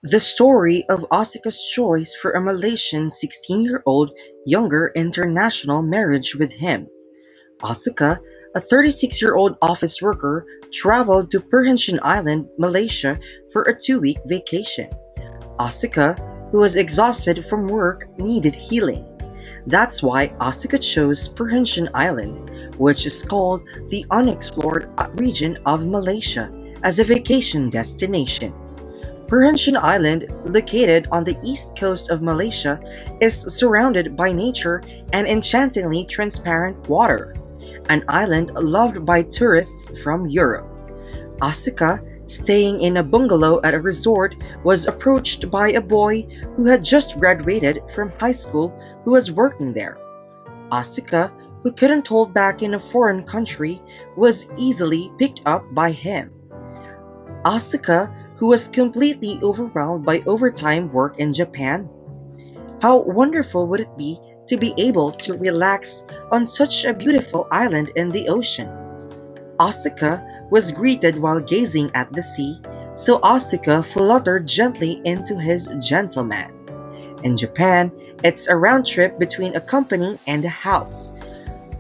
The story of Asuka's choice for a Malaysian 16-year-old younger international marriage with him. Asuka, a 36-year-old office worker, traveled to Perhentian Island, Malaysia for a 2-week vacation. Asuka, who was exhausted from work, needed healing. That's why Asuka chose Perhentian Island, which is called the unexplored region of Malaysia, as a vacation destination. Perhentian Island, located on the east coast of Malaysia, is surrounded by nature and enchantingly transparent water, an island loved by tourists from Europe. Asuka, staying in a bungalow at a resort, was approached by a boy who had just graduated from high school who was working there. Asuka, who couldn't hold back in a foreign country, was easily picked up by him. Asuka, who was completely overwhelmed by overtime work in Japan. How wonderful would it be to be able to relax on such a beautiful island in the ocean? Asuka was greeted while gazing at the sea, so Asuka fluttered gently into his gentleman. In Japan, it's a round trip between a company and a house.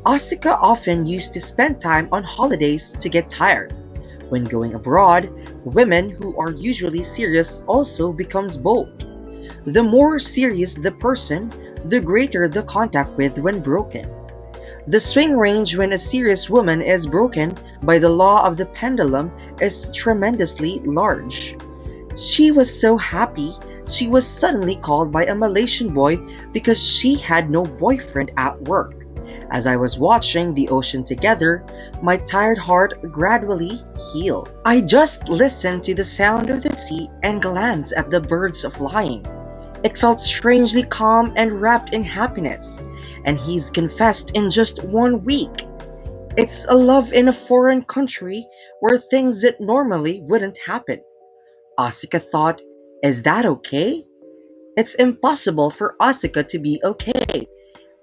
Asuka often used to spend time on holidays to get tired. When going abroad, women who are usually serious also becomes bold. The more serious the person, the greater the contact with when broken. The swing range when a serious woman is broken by the law of the pendulum is tremendously large. She was so happy she was suddenly called by a Malaysian boy because she had no boyfriend at work. As I was watching the ocean together, my tired heart gradually healed. I just listened to the sound of the sea and glanced at the birds flying. It felt strangely calm and wrapped in happiness, and he's confessed in just 1 week. It's a love in a foreign country where things that normally wouldn't happen. Asuka thought, is that okay? It's impossible for Asuka to be okay.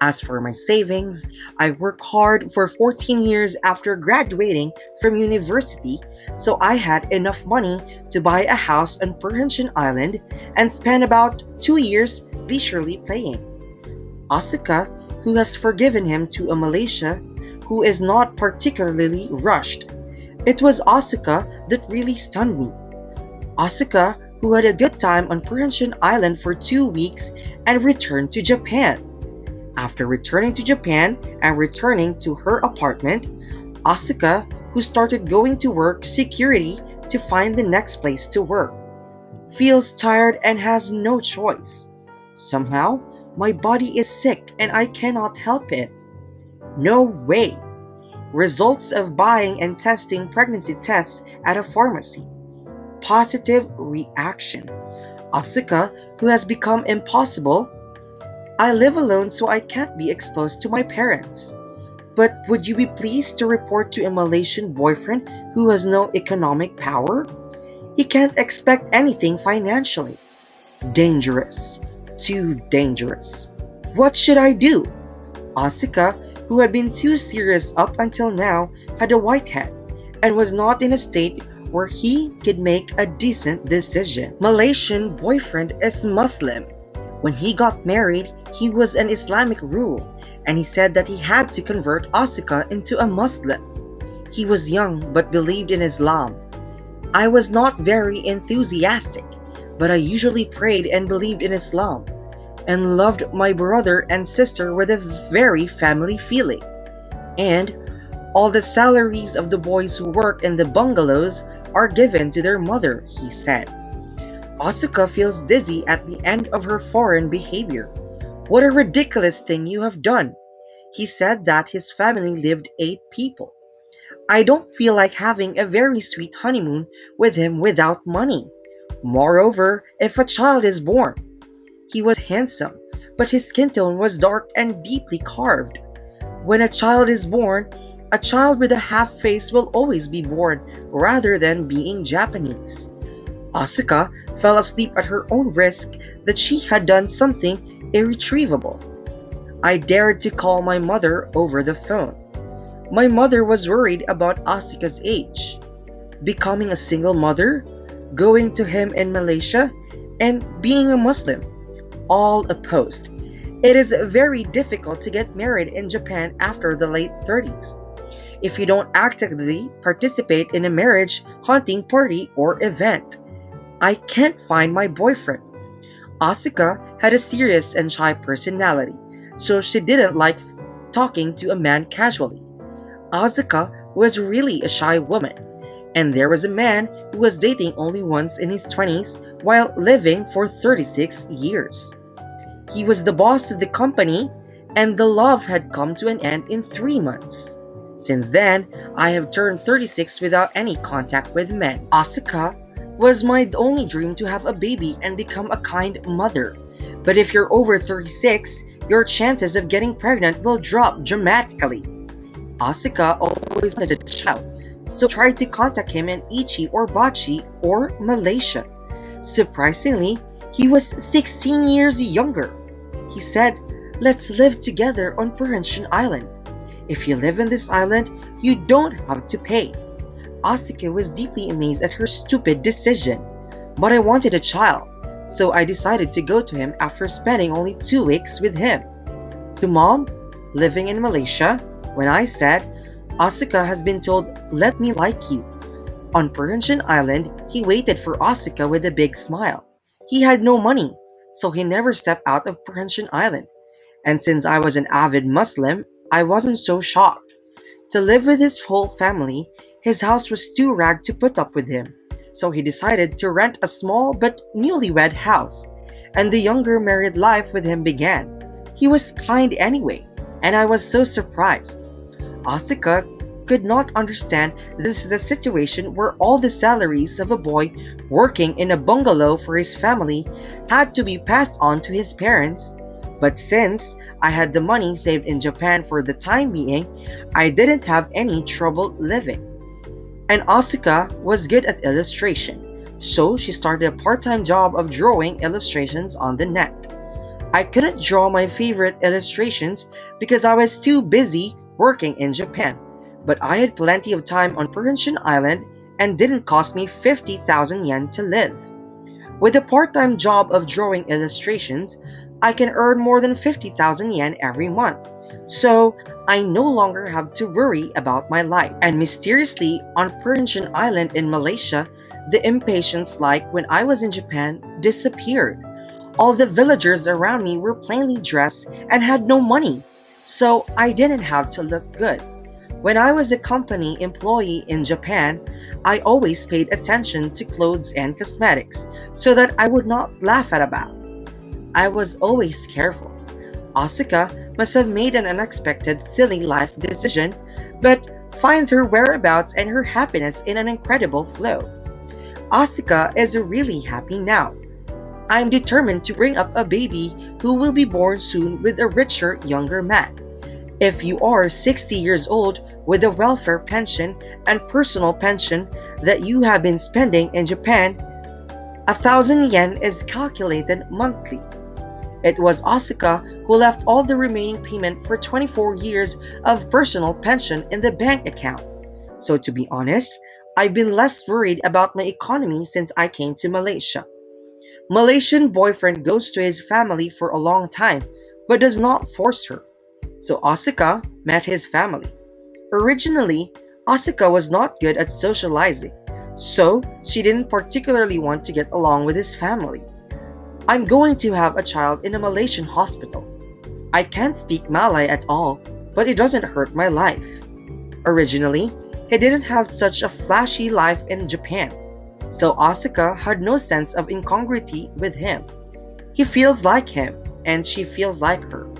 As for my savings, I worked hard for 14 years after graduating from university, so I had enough money to buy a house on Perhentian Island and spend about 2 years leisurely playing. Asuka, who has forgiven him to a Malaysia who is not particularly rushed. It was Asuka that really stunned me. Asuka, who had a good time on Perhentian Island for 2 weeks and returned to Japan. After returning to Japan and returning to her apartment, Asuka, who started going to work security to find the next place to work, feels tired and has no choice. Somehow, my body is sick and I cannot help it. No way! Results of buying and testing pregnancy tests at a pharmacy. Positive reaction. Asuka, who has become impossible. I live alone so I can't be exposed to my parents. But would you be pleased to report to a Malaysian boyfriend who has no economic power? He can't expect anything financially. Dangerous. Too dangerous. What should I do? Asuka, who had been too serious up until now, had a white head and was not in a state where he could make a decent decision. Malaysian boyfriend is Muslim. When he got married, he was an Islamic rule, and he said that he had to convert Asuka into a Muslim. He was young but believed in Islam. I was not very enthusiastic, but I usually prayed and believed in Islam, and loved my brother and sister with a very family feeling. And all the salaries of the boys who work in the bungalows are given to their mother, he said. Asuka feels dizzy at the end of her foreign behavior. What a ridiculous thing you have done. He said that his family lived 8 people. I don't feel like having a very sweet honeymoon with him without money. Moreover, if a child is born. He was handsome, but his skin tone was dark and deeply carved. When a child is born, a child with a half face will always be born rather than being Japanese. Asuka fell asleep at her own risk that she had done something irretrievable. I dared to call my mother over the phone. My mother was worried about Asuka's age. Becoming a single mother, going to him in Malaysia, and being a Muslim, all opposed. It is very difficult to get married in Japan after the late 30s. If you don't actively participate in a marriage hunting party or event. I can't find my boyfriend. Asuka had a serious and shy personality, so she didn't like talking to a man casually. Asuka was really a shy woman, and there was a man who was dating only once in his 20s while living for 36 years. He was the boss of the company, and the love had come to an end in 3 months. Since then, I have turned 36 without any contact with men. Asuka was my only dream to have a baby and become a kind mother. But if you're over 36, your chances of getting pregnant will drop dramatically. Asuka always wanted a child, so tried to contact him in Ichi or Bachi or Malaysia. Surprisingly, he was 16 years younger. He said, "Let's live together on Perhentian Island. If you live in this island, you don't have to pay." Asuka was deeply amazed at her stupid decision. But I wanted a child, so I decided to go to him after spending only 2 weeks with him. To Mom, living in Malaysia, when I said, "Asuka has been told, let me like you." On Perhentian Island, he waited for Asuka with a big smile. He had no money, so he never stepped out of Perhentian Island. And since I was an avid Muslim, I wasn't so shocked. To live with his whole family, his house was too ragged to put up with him, so he decided to rent a small but newlywed house, and the younger married life with him began. He was kind anyway, and I was so surprised. Asuka could not understand the situation where all the salaries of a boy working in a bungalow for his family had to be passed on to his parents. But since I had the money saved in Japan for the time being, I didn't have any trouble living. And Asuka was good at illustration, so she started a part-time job of drawing illustrations on the net. I couldn't draw my favorite illustrations because I was too busy working in Japan, but I had plenty of time on Perhentian Island and didn't cost me 50,000 yen to live. With a part-time job of drawing illustrations, I can earn more than 50,000 yen every month, so I no longer have to worry about my life. And mysteriously, on Perhentian Island in Malaysia, the impatience like when I was in Japan disappeared. All the villagers around me were plainly dressed and had no money, so I didn't have to look good. When I was a company employee in Japan, I always paid attention to clothes and cosmetics so that I would not laugh at about. I was always careful. Asuka must have made an unexpected silly life decision, but finds her whereabouts and her happiness in an incredible flow. Asuka is really happy now. I'm determined to bring up a baby who will be born soon with a richer younger man. If you are 60 years old with a welfare pension and personal pension that you have been spending in Japan, 1,000 yen is calculated monthly. It was Asuka who left all the remaining payment for 24 years of personal pension in the bank account. So to be honest, I've been less worried about my economy since I came to Malaysia. Malaysian boyfriend goes to his family for a long time, but does not force her. So Asuka met his family. Originally, Asuka was not good at socializing, so she didn't particularly want to get along with his family. I'm going to have a child in a Malaysian hospital. I can't speak Malay at all, but it doesn't hurt my life. Originally, he didn't have such a flashy life in Japan, so Asuka had no sense of incongruity with him. He feels like him, and she feels like her.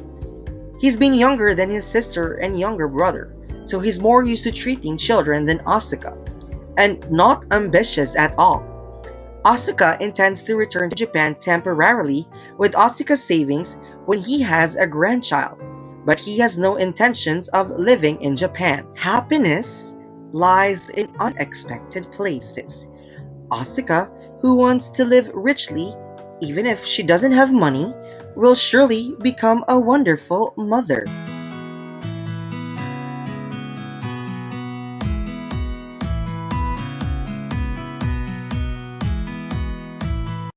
He's been younger than his sister and younger brother, so he's more used to treating children than Asuka, and not ambitious at all. Asuka intends to return to Japan temporarily with Asuka's savings when he has a grandchild, but he has no intentions of living in Japan. Happiness lies in unexpected places. Asuka, who wants to live richly, even if she doesn't have money, will surely become a wonderful mother.